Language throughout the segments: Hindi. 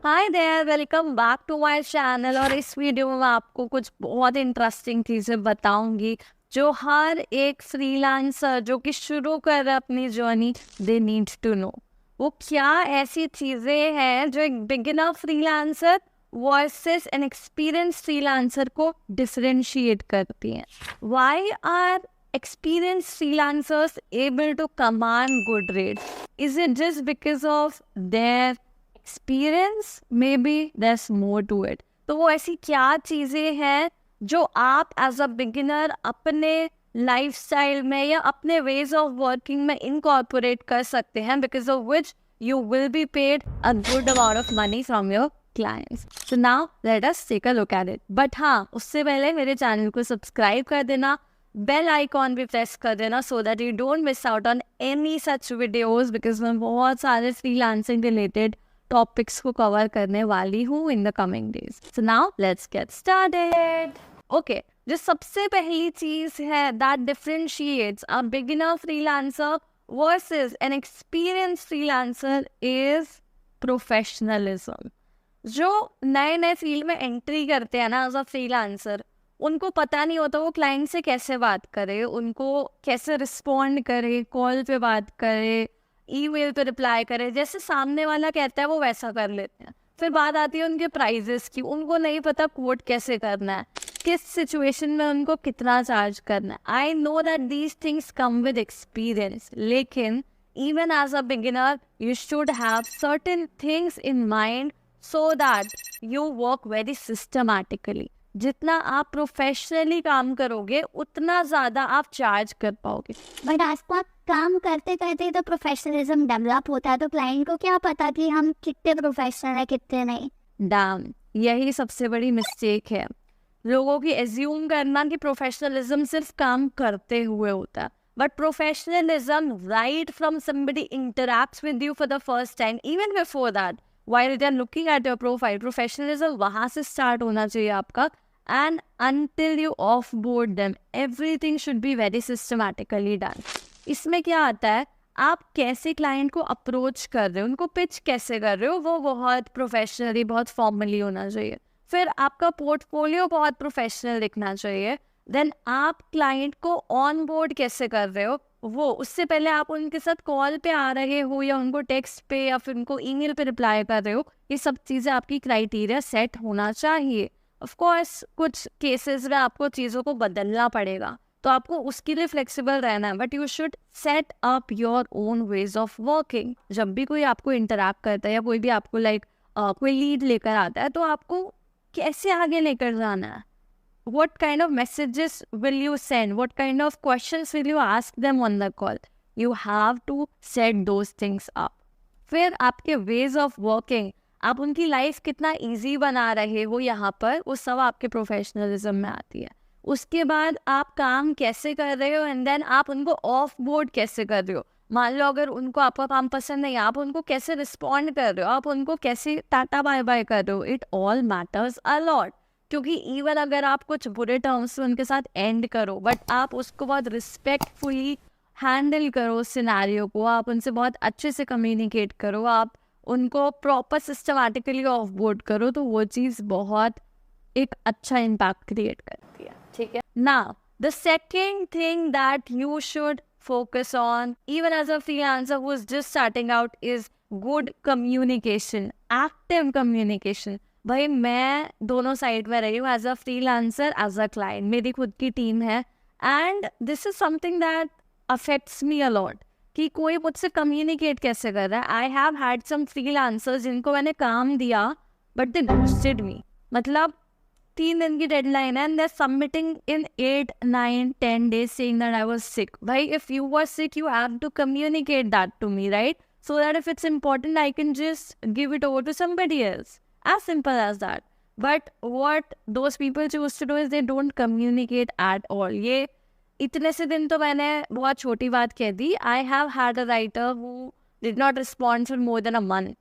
Hi there, welcome back to my channel. और इस वीडियो में मैं आपको कुछ बहुत इंटरेस्टिंग चीज़ें बताऊंगी जो हर एक फ्रीलांसर जो कि शुरू कर रहा है अपनी journey, they need to know. वो क्या ऐसी चीज़ें हैं जो एक beginner freelancer versus an experience freelancer को डिफरेंशिएट करती हैं। Why are experienced freelancers able to command good rates? Is it just because of their experience? Maybe there's more to it. तो वो ऐसी क्या चीज़ें हैं जो आप एज अ बिगिनर अपने लाइफस्टाइल में या अपने वेज ऑफ वर्किंग में इनकॉर्पोरेट कर सकते हैं, because of which you will be paid a good amount of money from your clients. So now let us take a look at it. But हाँ, उससे पहले मेरे चैनल को सब्सक्राइब कर देना, बेल आइकॉन भी प्रेस कर देना सो that you don't miss out on any such videos, because मैं बहुत सारे फ्रीलांसिंग रिलेटेड टॉपिक्स को कवर करने वाली हूँ in the coming days. So now let's get started. Okay, जो सबसे पहली चीज है that differentiates a beginner freelancer versus an experienced freelancer is professionalism. जो नए नए फील्ड में एंट्री करते हैं ना एज अ फ्रीलांसर, उनको पता नहीं होता वो क्लाइंट से कैसे बात करे, उनको कैसे रिस्पॉन्ड करे, कॉल पे बात करे, ईमेल पे रिप्लाई करे, जैसे सामने वाला कहता है वो वैसा कर लेते हैं. फिर बात आती है उनके प्राइजेस की, उनको नहीं पता कोट कैसे करना है, किस सिचुएशन में उनको कितना चार्ज करना है. I know that these things come with experience, लेकिन even as a beginner you should have certain things in mind so that you work very systematically. जितना आप प्रोफेशनली काम करोगे उतना ज़्यादा आप चार्ज कर पाओगे. बट आसपास काम करते करते तो प्रोफेशनलिज्म डेवलप होता है, तो क्लाइंट को क्या पता कि हम कितने प्रोफेशनल है कितने नहीं. डैम, यही सबसे बड़ी मिस्टेक है, लोगों की एज्यूम करना कि प्रोफेशनलिज्म सिर्फ काम करते हुए होता है. But professionalism right from somebody interacts with you for the first time, even before that, while they are looking at your profile, professionalism वहाँ से start होना चाहिए आपका. And until you offboard them, everything should be very systematically done. इसमें क्या आता है, आप कैसे क्लाइंट को अप्रोच कर रहे हो, उनको पिच कैसे कर रहे हो, वो बहुत प्रोफेशनली, बहुत फॉर्मली होना चाहिए. फिर आपका पोर्टफोलियो बहुत प्रोफेशनल दिखना चाहिए. देन आप क्लाइंट को ऑन बोर्ड कैसे कर रहे हो, वो उससे पहले आप उनके साथ कॉल पे आ रहे हो या उनको टेक्स्ट पे या फिर उनको ईमेल पे रिप्लाई कर रहे हो, ये सब चीज़ें आपकी क्राइटेरिया सेट होना चाहिए. ऑफ कोर्स कुछ केसेस में आपको चीज़ों को बदलना पड़ेगा, तो आपको उसके लिए फ्लेक्सिबल रहना है, but you should set up your own ways of working. जब भी कोई आपको इंटरैक्ट करता है या कोई भी आपको कोई लीड लेकर आता है, तो आपको कैसे आगे लेकर जाना है, what kind of messages will you send, what kind of questions will you ask them on the call. You have to set those things up. फिर आपके ways of working, आप उनकी लाइफ कितना इजी बना रहे हो यहाँ पर, वो सब आपके प्रोफेशनलिज्म में आती है. उसके बाद आप काम कैसे कर रहे हो एंड देन आप उनको ऑफ बोर्ड कैसे कर रहे हो. मान लो अगर उनको आपका काम पसंद नहीं, आप उनको कैसे रिस्पॉन्ड कर रहे हो, आप उनको कैसे टाटा बाय बाय कर रहे हो. It all matters a lot. क्योंकि इवन अगर आप कुछ बुरे टर्म्स से उनके साथ एंड करो, बट आप उसको बहुत रिस्पेक्टफुली हैंडल करो सिनेरियो को, आप उनसे बहुत अच्छे से कम्युनिकेट करो, आप उनको प्रॉपर सिस्टमैटिकली ऑफ बोर्ड करो, तो वो चीज़ बहुत एक अच्छा इम्पैक्ट क्रिएट करती है. ठीक है. Now the second thing that you should focus on even as a freelancer who is just starting out is good communication, active communication. भाई मैं दोनों साइड में रही हूँ, as a freelancer, as a client. मेरी खुद की टीम है and this is something that affects me a lot कि कोई मुझसे कम्युनिकेट कैसे कर रहा है. I have had some freelancers जिनको मैंने काम दिया बट दे घोस्टेड मी. मतलब 3 दिन की डेडलाइन है and they are submitting in 8, 9, 10 days saying that I was sick. भाई if you were sick you have to communicate that to me, right? So that if it's important I can just give it over to somebody else. As simple as that. But what those people choose to do is they don't communicate at all. ये इतने से दिन तो मैंने बहुत छोटी बात कह दी. I have had a writer who did not respond for more than a month.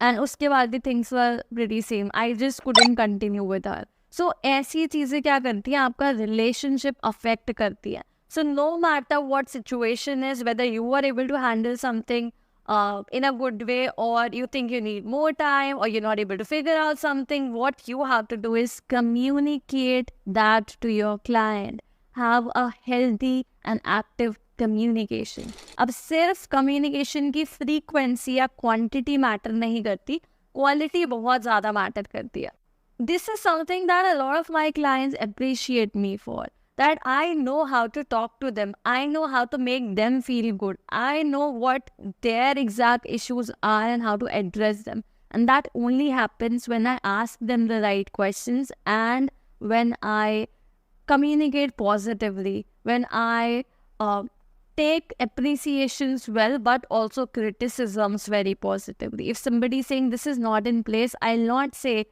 And उसके बाद भी things were pretty same. I just couldn't continue with her. So ऐसी चीज़ें क्या करती हैं, आपका relationship affect करती हैं. So no matter what situation is, whether you are able to handle something in a good way, or you think you need more time, or you're not able to figure out something, what you have to do is communicate that to your client. Have a healthy and active communication. अब सिर्फ communication की frequency या quantity matter नहीं करती, quality बहुत ज़्यादा matter करती है. This is something that a lot of my clients appreciate me for. That I know how to talk to them. I know how to make them feel good. I know what their exact issues are and how to address them. And that only happens when I ask them the right questions and when I communicate positively, when I take appreciations well, but also criticisms very positively. If somebody is saying this is not in place, I'll not say,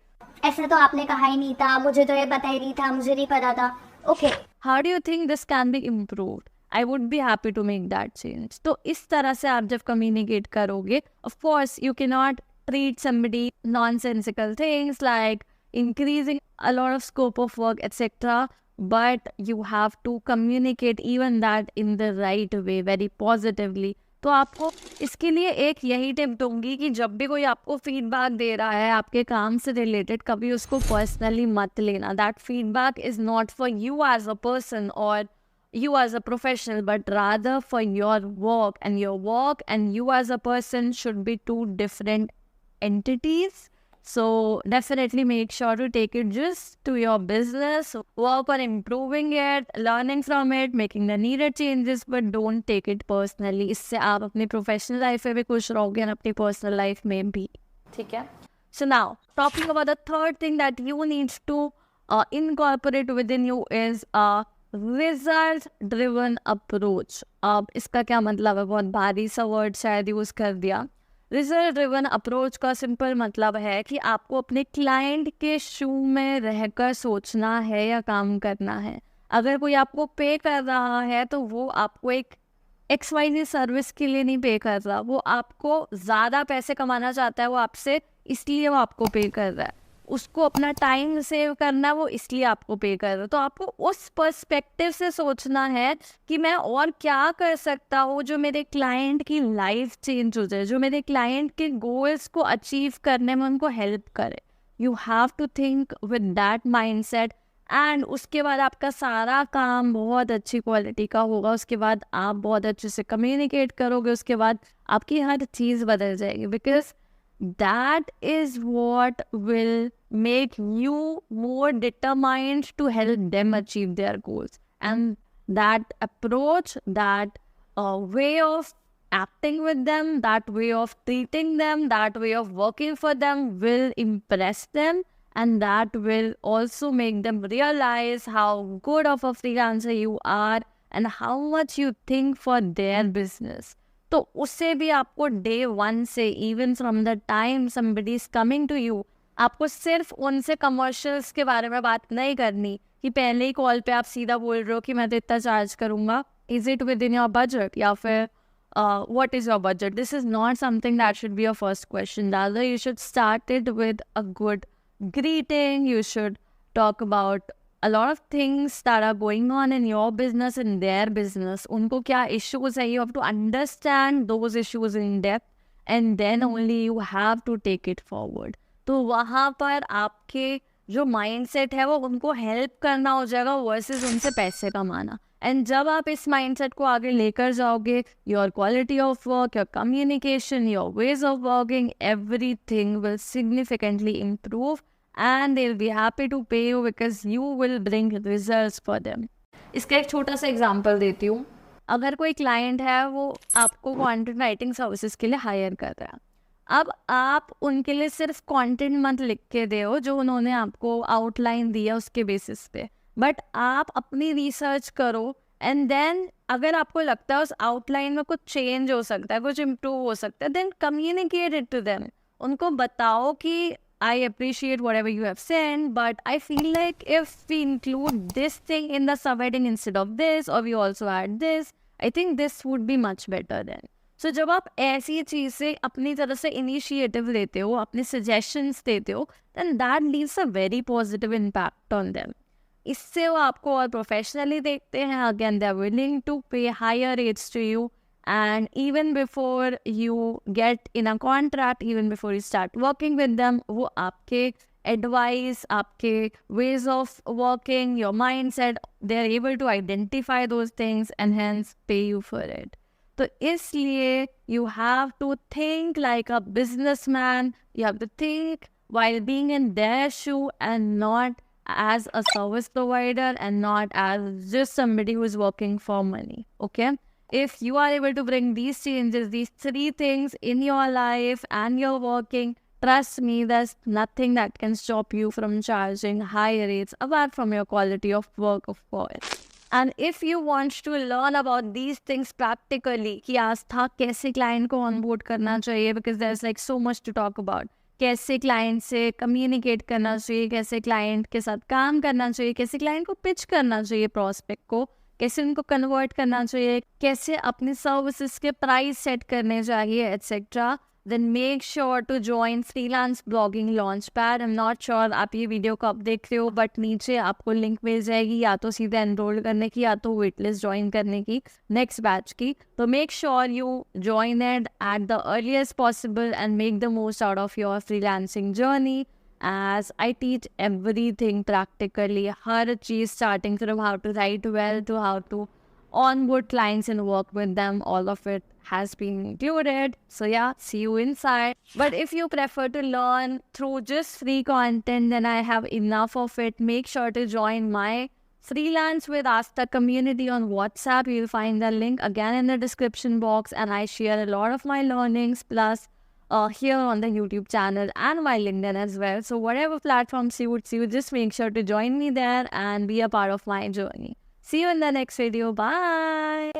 ऐसा तो आपने कहा ही नहीं था, मुझे तो ये पता ही नहीं था, मुझे नहीं पता था. Okay. How do you think this can be improved? I would be happy to make that change. तो इस तरह से आप जब communicate करोगे, of course you cannot treat somebody nonsensical things like increasing a lot of scope of work, etc. But you have to communicate even that in the right way, very positively. तो आपको इसके लिए एक यही टिप दूंगी कि जब भी कोई आपको फीडबैक दे रहा है आपके काम से रिलेटेड, कभी उसको पर्सनली मत लेना. That feedback is not for you as a person और you as a professional, but rather for your work, and your work and you as a person should be two different entities. So definitely make sure to take it just to your business, work on improving it, learning from it, making the needed changes, but don't take it personally. इससे आप अपनी professional life में भी खुश रहोगे और अपनी personal life में भी. ठीक है? So now, talking about the third thing that you need to incorporate within you is a result driven approach. अब इसका क्या मतलब है? बहुत भारी सा वर्ड शायद यूज कर दिया. रिजल्ट ड्रिवन अप्रोच का सिंपल मतलब है कि आपको अपने क्लाइंट के शू में रहकर सोचना है या काम करना है. अगर कोई आपको पे कर रहा है तो वो आपको एक XYZ सर्विस के लिए नहीं पे कर रहा, वो आपको ज़्यादा पैसे कमाना चाहता है, वो आपसे इसलिए वो आपको पे कर रहा है. उसको अपना टाइम सेव करना, वो इसलिए आपको पे कर रहा है. तो आपको उस पर्सपेक्टिव से सोचना है कि मैं और क्या कर सकता हूँ जो मेरे क्लाइंट की लाइफ चेंज हो जाए, जो मेरे क्लाइंट के गोल्स को अचीव करने में उनको हेल्प करे. You have to think with that mindset, and उसके बाद आपका सारा काम बहुत अच्छी क्वालिटी का होगा. उसके बाद आप बहुत अच्छे से कम्युनिकेट करोगे, उसके बाद आपकी हर चीज़ बदल जाएगी. Because that is what will make you more determined to help them achieve their goals. And that approach, that way of acting with them, that way of treating them, that way of working for them will impress them, and that will also make them realize how good of a freelancer you are and how much you think for their business. तो उससे भी आपको डे 1 से, even from the time somebody is coming to you, आपको सिर्फ उनसे कमर्शियल्स के बारे में बात नहीं करनी कि पहले ही कॉल पे आप सीधा बोल रहे हो कि मैं तो इतना चार्ज करूँगा. Is it with in your budget, या फिर what is your budget? This is not something that should be your first question. Rather you should start it with a good greeting. You should talk about a lot of things that are going on in your business and their business. उनको क्या issues है, you have to understand those issues in depth, and then only you have to take it forward. तो वहाँ पर आपके जो mindset है वो उनको help करना हो जाएगा versus उनसे पैसे कमाना. एंड जब आप इस माइंडसेट को आगे लेकर जाओगे, your quality of work, your communication, your ways of working, everything will significantly improve, and they will be happy to pay you because you will bring results for them. इसका एक छोटा सा एग्जांपल देती हूँ. अगर कोई क्लाइंट है, वो आपको कंटेंट राइटिंग सर्विसेज के लिए हायर कर रहा है. अब आप उनके लिए सिर्फ कंटेंट मत लिख के दो जो उन्होंने आपको आउटलाइन दिया उसके बेसिस पे, बट आप अपनी रिसर्च करो, एंड देन अगर आपको लगता है उस आउटलाइन में कुछ चेंज हो सकता है, कुछ इम्प्रूव हो सकता है, then communicate it to them. उनको बताओ कि I appreciate whatever you have sent, but I feel like if we include this thing in the subheading instead of this, or we also add this, I think this would be much better then. So जब आप ऐसी चीज़ से अपनी तरफ से इनिशिएटिव लेते हो, अपने सजेशंस देते हो, then that leaves a very positive impact on them. इससे वो आपको और प्रोफेशनली देखते हैं. Again they are willing to pay higher rates to you, And even before you get in a contract, even before you start working with them, वो आपके advice, आपके ways of working, your mindset, they are able to identify those things and hence pay you for it. तो इसलिए you have to think like a businessman, you have to think while being in their shoe and not as a service provider and not as just somebody who is working for money, okay? If you are able to bring these changes, these three things in your life and you're working, trust me, there's nothing that can stop you from charging higher rates apart from your quality of work, of course. And if you want to learn about these things practically, कि आस्था कैसे client को onboard करना चाहिए, because there's like so much to talk about. कैसे client से communicate करना चाहिए, कैसे client के साथ काम करना चाहिए, कैसे client को pitch करना चाहिए prospect को, कैसे उनको कन्वर्ट करना चाहिए, कैसे अपने सर्विसेज के प्राइस सेट करने चाहिए, etcetera, then make sure to join freelance blogging launch pad. I am not sure आप ये वीडियो कब देख रहे हो, बट नीचे आपको लिंक मिल जाएगी या तो सीधे एनरोल करने की या तो वेट लिस्ट ज्वाइन करने की नेक्स्ट बैच की. तो make sure you join it at the earliest possible and make the most out of your freelancing journey. As I teach everything practically, her cheese starting from how to write well to how to onboard clients and work with them, all of it has been included. So yeah, see you inside. But if you prefer to learn through just free content, then I have enough of it. Make sure to join my Freelance with Asta community on WhatsApp. You'll find the link again in the description box, and I share a lot of my learnings plus here on the YouTube channel and my LinkedIn as well. So whatever platform suits you, just make sure to join me there and be a part of my journey. See you in the next video. Bye.